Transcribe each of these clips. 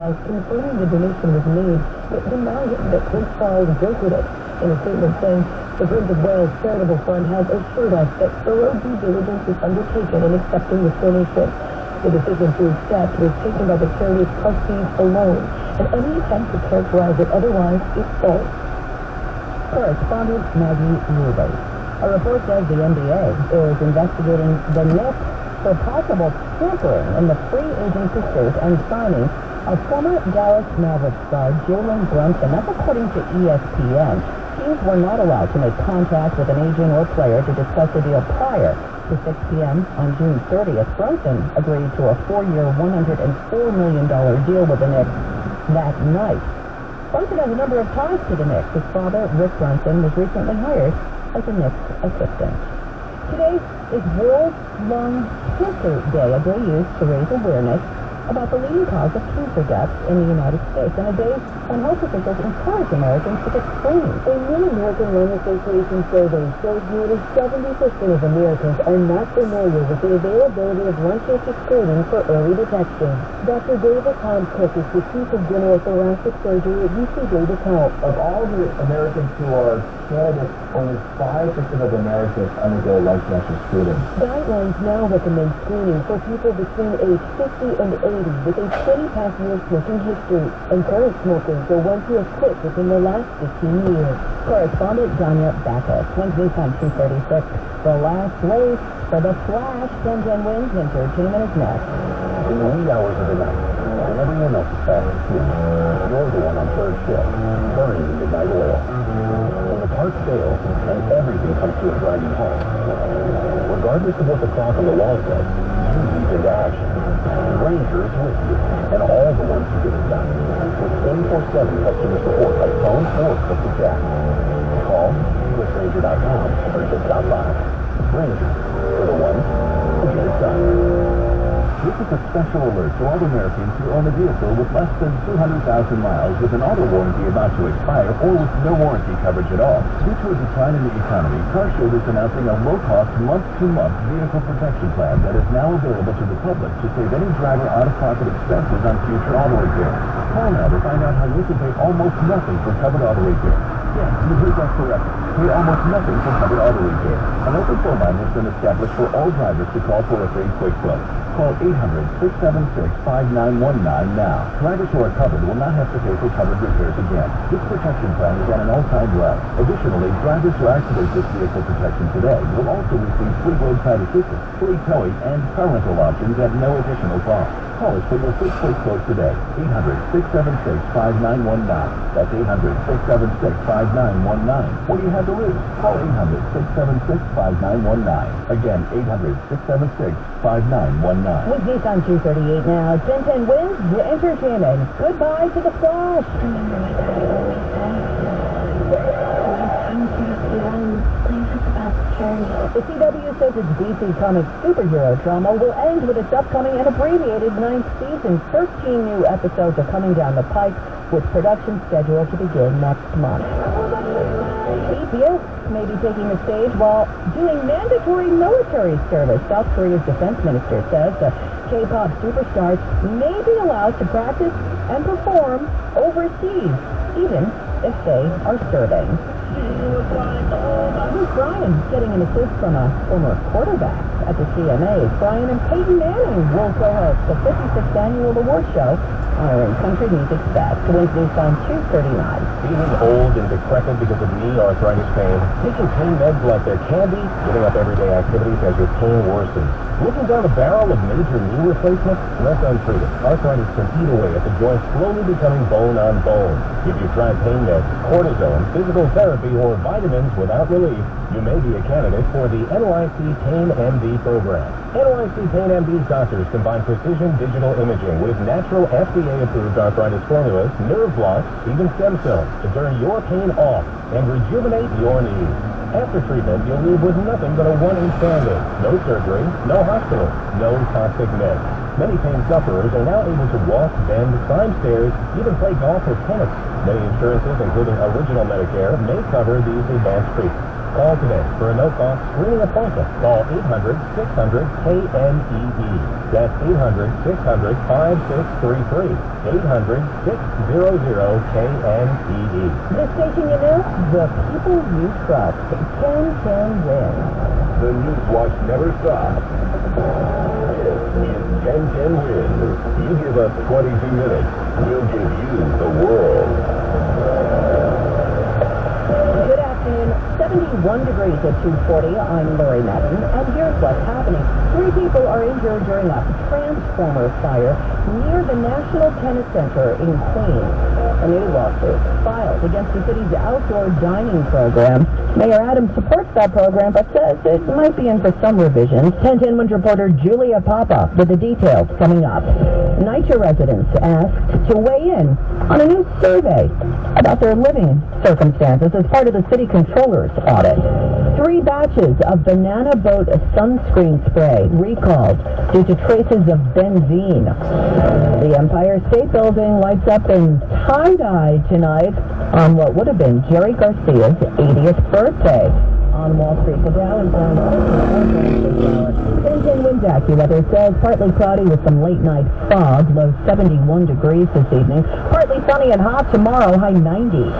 confirming the donation was made, but denied that Prince Charles brokered it. In a statement saying, the Prince of Wales Charitable Fund has assured us that thorough due diligence is undertaken in accepting this donation. The decision to accept was taken by the charity's trustees alone, and any attempt to characterize it otherwise is false. Correspondent Maggie Newby. A report says the NBA is investigating the Knicks for possible tampering in the free agent pursuit and signing of former Dallas Mavericks star Jalen Brunson. That's according to ESPN. Teams were not allowed to make contact with an agent or player to discuss the deal prior to 6 p.m. on June 30th. Brunson agreed to a 4-year, $104 million deal with the Knicks that night. Brunson has a number of ties to the Knicks. His father, Rick Brunson, was recently hired as a Knicks assistant. Today is World Lung Cancer Day, a day used to raise awareness about the leading cause of cancer deaths in the United States, and a day when health officials encourage Americans to get screened. A new American Lung Association survey shows nearly 70% of Americans are not familiar with the availability of lung cancer screening for early detection. Dr. David Cook is the chief of general thoracic surgery at UC Davis Health. Of all the Americans who are candidates, only 5% of Americans undergo lung cancer screening. Guidelines now recommend screening for people between age 50 and 80 with a 20-past year smoking history, and current smokers are ones who have quit within the last 15 years. Correspondent Danya Backus. Wednesday on 2:36. The last race for the Flash 10-10 wins. Entertainment is next. In the wee hours of the night, when everyone else is fast asleep, you're the one on third shift, burning the midnight oil. When the parts fail and everything comes to a grinding halt, regardless of what the clock on the wall says, you leap into action. Ranger is with you, and all the ones who get it done, with 24/7 customer support by phone or click the chat. Call usranger.com or just stop by. Ranger, for the ones who get it done. This is a special alert to all Americans who own a vehicle with less than 200,000 miles with an auto warranty about to expire or with no warranty coverage at all. Due to a decline in the economy, CarShield is announcing a low-cost month-to-month vehicle protection plan that is now available to the public to save any driver out-of-pocket expenses on future auto repairs. Call now to find out how you can pay almost nothing for covered auto repair. Yes, you heard that correctly. Pay almost nothing for covered auto repair. An open phone line has been established for all drivers to call for a free quick quote. Call 800-676-5919 now. Drivers who are covered will not have to pay for covered repairs again. This protection plan is at an all-time low. Additionally, drivers who activate this vehicle protection today will also receive free roadside assistance, free towing, and car rental options at no additional cost. Call us for your free quick quote today. 800-676-5919. That's 800-676-5919. What do you have to lose? Call 800-676-5919. Again, 800-676-5919. Weekdays on 2:38 now. 10-10 wins. The entertainment. Goodbye to the Flash. The CW says its DC Comics superhero drama will end with its upcoming and abbreviated 9th season. 13 new episodes are coming down the pike, with production scheduled to begin next month. CPS may be taking the stage while doing mandatory military service. South Korea's defense minister says the K-pop superstars may be allowed to practice and perform overseas, even if they are serving. Here's Brian getting an assist from a former quarterback at the CMAs. Brian and Peyton Manning will co-host the 56th annual award show honoring country music's best. Wednesdays on 2:39. Feeling old and decrepit because of knee arthritis pain? Taking pain meds like they're candy? Giving up everyday activities as your pain worsens? Looking down the barrel of major knee replacement? Left untreated, arthritis can eat away at the joint, slowly becoming bone on bone. If you've tried pain meds, cortisone, physical therapy, or vitamins without relief, you may be a candidate for the NYC Pain MD program. NYC Pain MD's doctors combine precision digital imaging with natural FDA-approved arthritis formulas, nerve blocks, even stem cells to turn your pain off and rejuvenate your knees. After treatment, you'll leave with nothing but a 1-inch Band-Aid. No surgery, no hospital, no toxic meds. Many pain sufferers are now able to walk, bend, climb stairs, even play golf or tennis. Many insurances, including Original Medicare, may cover these advanced treatments. Call today for a no-cost screening appointment. Call 800-600-KNED. That's 800-600-5633. 800-600-KNED. The station you know, the people you trust. 1010 wins. The news watch never stops. This is 1010 wins. You give us 22 minutes, we'll give you the world. Good afternoon. 71 degrees at 2:40. I'm Lori Madden, and here's what's happening. 3 people are injured during a transformer fire near the National Tennis Center in Queens. A new lawsuit filed against the city's outdoor dining program. Mayor Adams supports that program, but says it might be in for some revisions. 1010 Wind reporter Julia Papa with the details coming up. NYCHA residents asked to weigh in on a new survey about their living circumstances as part of the city controller's audit. 3 batches of banana boat sunscreen spray recalled due to traces of benzene. The Empire State Building lights up in tie-dye tonight on what would have been Jerry Garcia's 80th birthday. On Wall Street, the Dow and Down 1010 Wind AccuWeather says partly cloudy with some late-night fog, low 71 degrees this evening. Partly sunny and hot tomorrow, high 90.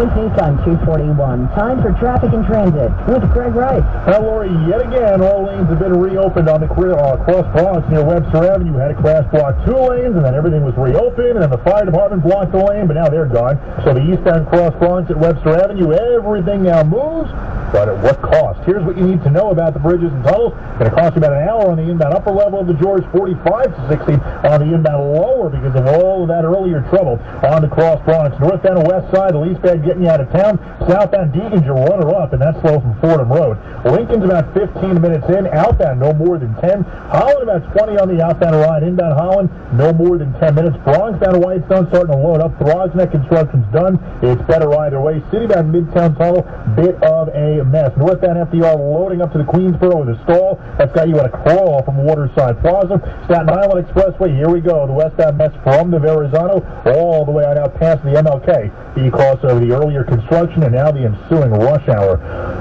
It's news time 2:41. Time for traffic and transit with Greg Rice. Well, Lori, yet again, all lanes have been reopened on the Cross Bronx near Webster Avenue. Had a crash block 2 lanes, and then everything was reopened, and then the fire department blocked the lane, but now they're gone. So the eastbound Cross Bronx at Webster Avenue, everything now moves, but at what cost? Here's what you need to know about the bridges and tunnels. It's going to cost you about an hour on the inbound upper level of the George, 45 to 60 on the inbound lower because of all of that earlier trouble on the Cross Bronx. Northbound and west side, the least bad getting you out of town. Southbound Deacon's your runner-up, and that's slow from Fordham Road. Lincoln's about 15 minutes in. Outbound, no more than 10. Holland, about 20 on the outbound ride. Inbound Holland, no more than 10 minutes. Bronx down to Whitestone, starting to load up. Throgneck construction's done. It's better either way. Citybound Midtown Tunnel, bit of a mess. Northbound FDR loading up to the Queensboro with a stall. That's got you at a crawl from Waterside Plaza. Staten Island Expressway, here we go. The westbound mess from the Verrazano all the way on out past the MLK because of the earlier construction and now the ensuing rush hour.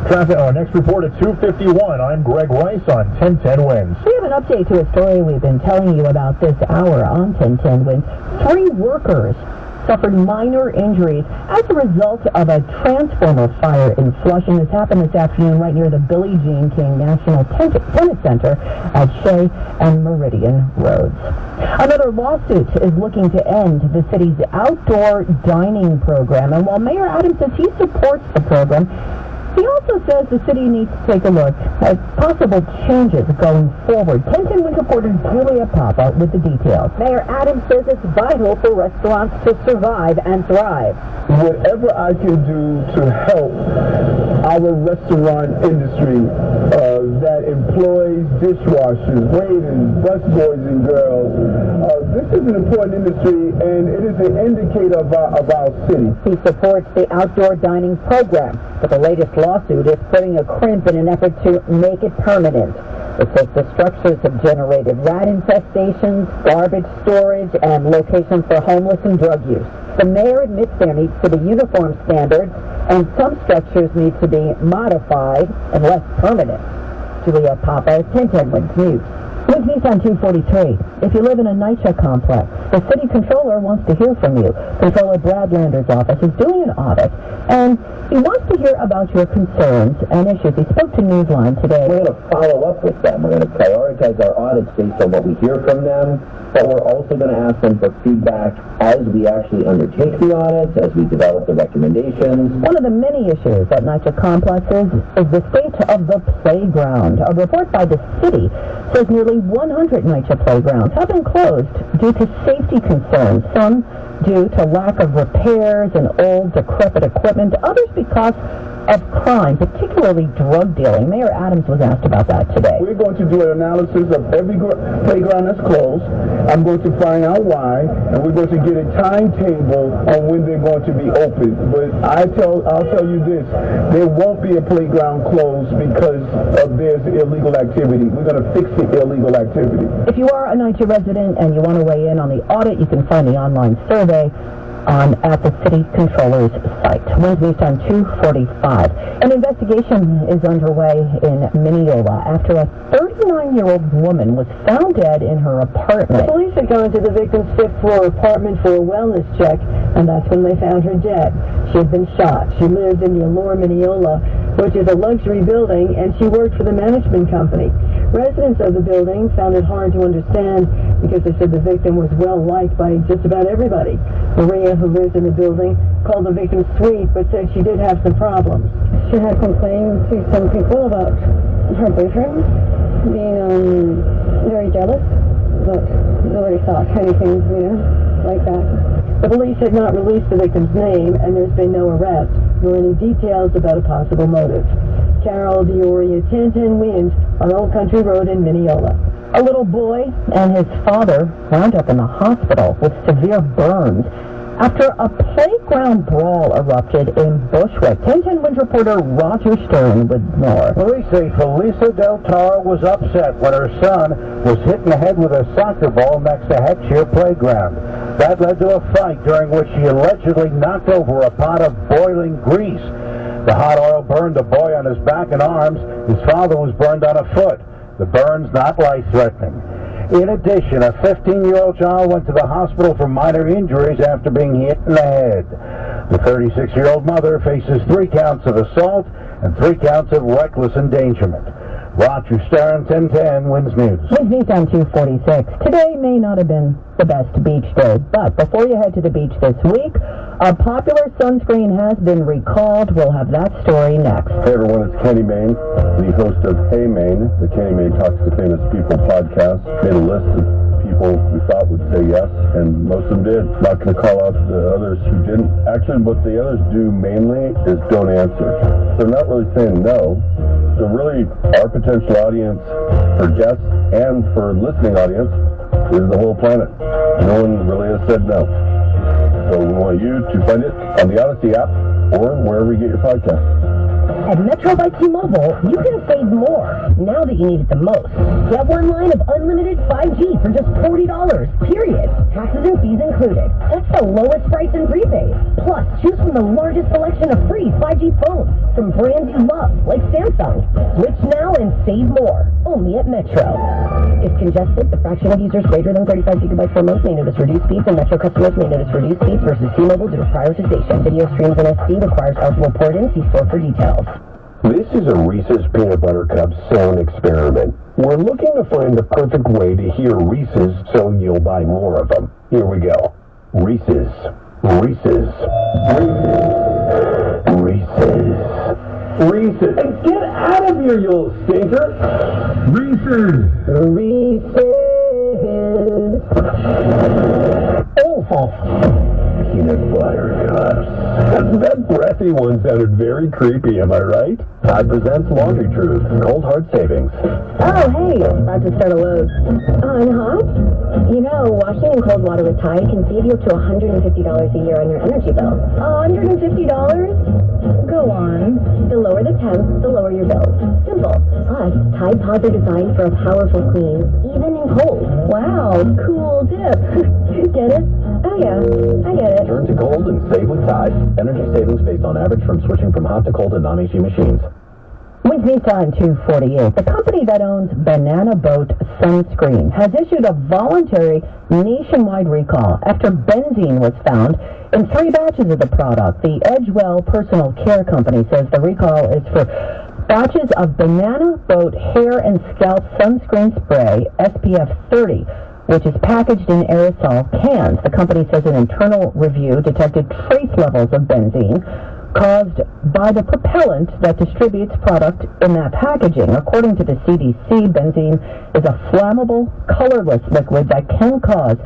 Traffic, our next report at 2:51. I'm Greg Rice on 1010 Winds. We have an update to a story we've been telling you about this hour on 1010 Winds. 3 workers suffered minor injuries as a result of a transformer fire in Flushing. This happened this afternoon right near the Billie Jean King National Tennis Center at Shea and Meridian Roads. Another lawsuit is looking to end the city's outdoor dining program, and while Mayor Adams says he supports the program, he also says the city needs to take a look at possible changes going forward. 1010 Wind reporter Julia Papa with the details. Mayor Adams says it's vital for restaurants to survive and thrive. Whatever I can do to help our restaurant industry that employs dishwashers, waiters, busboys and girls, this is an important industry, and it is an indicator of our city. He supports the outdoor dining program, but the latest lawsuit is putting a crimp in an effort to make it permanent. It says the structures have generated rat infestations, garbage storage, and locations for homeless and drug use. The mayor admits there needs to be uniform standards, and some structures need to be modified and less permanent. Julia Papa, 1010 Winds News. Wind News on 2:43. If you live in a NYCHA complex, the city controller wants to hear from you. Controller Brad Lander's office is doing an audit, and he wants to hear about your concerns and issues. He spoke to Newsline today. We're going to follow up with them. We're going to prioritize our audits based on what we hear from them, but we're also going to ask them for feedback as we actually undertake the audits, as we develop the recommendations. One of the many issues at NYCHA complexes is the state of the playground. A report by the city says nearly 100 NYCHA playgrounds have been closed due to safety concerns, some due to lack of repairs and old, decrepit equipment, others because of crime, particularly drug dealing. Mayor Adams was asked about that today. We're going to do an analysis of every playground that's closed. I'm going to find out why, and we're going to get a timetable on when they're going to be open. But I'll tell you this, there won't be a playground closed because there's illegal activity. We're going to fix the illegal activity. If you are a NYCHA resident and you want to weigh in on the audit, you can find the online survey at the city controller's site. Wednesday time 2:45. An investigation is underway in Mineola after a 39-year-old woman was found dead in her apartment. Police had gone to the victim's fifth-floor apartment for a wellness check, and that's when they found her dead. She had been shot. She lived in the Allure Mineola, which is a luxury building, and she worked for the management company. Residents of the building found it hard to understand because they said the victim was well liked by just about everybody. Maria, who lives in the building, called the victim sweet, but said she did have some problems. She had complained to some people about her boyfriend being very jealous, but nobody thought anything, like that. The police had not released the victim's name, and there's been no arrest, nor any details about a possible motive. Carol Dioria, 1010 Winds on Old Country Road in Mineola. A little boy and his father wound up in the hospital with severe burns after a playground brawl erupted in Bushwick. 1010 Winds reporter Roger Stern with more. Police say Felisa Del Taro was upset when her son was hit in the head with a soccer ball next to Heckshear Playground. That led to a fight during which she allegedly knocked over a pot of boiling grease. The hot oil burned the boy on his back and arms. His father was burned on a foot. The burns not life-threatening. In addition, a 15-year-old child went to the hospital for minor injuries after being hit in the head. The 36-year-old mother faces 3 counts of assault and 3 counts of reckless endangerment. Roger Stern, 1010 Winds News. Winds News time 2:46. Today may not have been the best beach day, but before you head to the beach this week, a popular sunscreen has been recalled. We'll have that story next. Hey everyone, it's Kenny Mayne, the host of Hey Mayne, the Kenny Mayne Talks to Famous People podcast. Made a list of people we thought would say yes, and most of them did. Not going to call out the others who didn't. Actually, what the others do mainly is don't answer. They're not really saying no. So really, our potential audience for guests and for listening audience is the whole planet. No one really has said no. So we want you to find it on the Odyssey app or wherever you get your podcast. At Metro by T-Mobile, you can save more now that you need it the most. Get 1 line of unlimited 5G for just $40, period. Taxes and fees included. That's the lowest price in prepaid. Plus, choose from the largest selection of free 5G phones from brands you love, like Samsung. Switch now and save more. Only at Metro. If congested, the fraction of users greater than 35 gigabytes per month may notice reduced speeds, and Metro customers may notice reduced speeds versus T-Mobile due to prioritization. Video streams in SD requires eligible port-in. See store for details. This is a Reese's Peanut Butter Cup sound experiment. We're looking to find the perfect way to hear Reese's so you'll buy more of them. Here we go. Reese's. Reese's. Reese's. Reese's. Reese's. Hey, get out of here, you little stinker. Reese's. Reese's. Oh. Peanut butter cups. That breathy one sounded very creepy, am I right? Tide presents Laundry Truth, Cold Hard Savings. Oh, hey, about to start a load. On hot? You know, washing in cold water with Tide can save you up to $150 a year on your energy bill. $150? Go on. The lower the temp, the lower your bill. Simple. Plus, Tide Pods are designed for a powerful clean, even in cold. Wow, cool tip. Get it? Oh yeah, I get it. Turn to cold and save with Tide. Energy savings based on average from switching from hot to cold and non-AC machines. Wednesday time 2:48. The company that owns Banana Boat Sunscreen has issued a voluntary nationwide recall after benzene was found in 3 batches of the product. The Edgewell Personal Care Company says the recall is for batches of Banana Boat Hair and Scalp Sunscreen Spray SPF 30, which is packaged in aerosol cans. The company says an internal review detected trace levels of benzene caused by the propellant that distributes product in that packaging. According to the CDC, benzene is a flammable, colorless liquid that can cause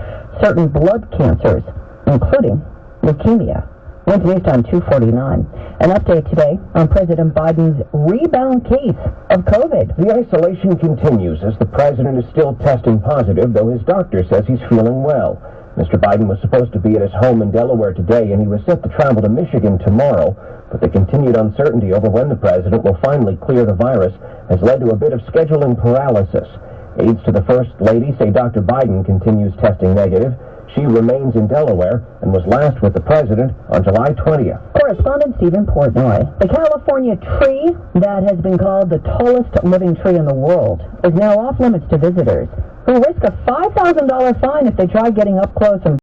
certain blood cancers, including leukemia. Wins News Time 2:49. An update today on President Biden's rebound case of COVID. The isolation continues as the president is still testing positive, though his doctor says he's feeling well. Mr. Biden was supposed to be at his home in Delaware today, and he was set to travel to Michigan tomorrow. But the continued uncertainty over when the president will finally clear the virus has led to a bit of scheduling paralysis. Aides to the First Lady say Dr. Biden continues testing negative. She remains in Delaware and was last with the president on July 20th. Correspondent Stephen Portnoy. The California tree that has been called the tallest living tree in the world is now off limits to visitors, who risk a $5,000 fine if they try getting up close and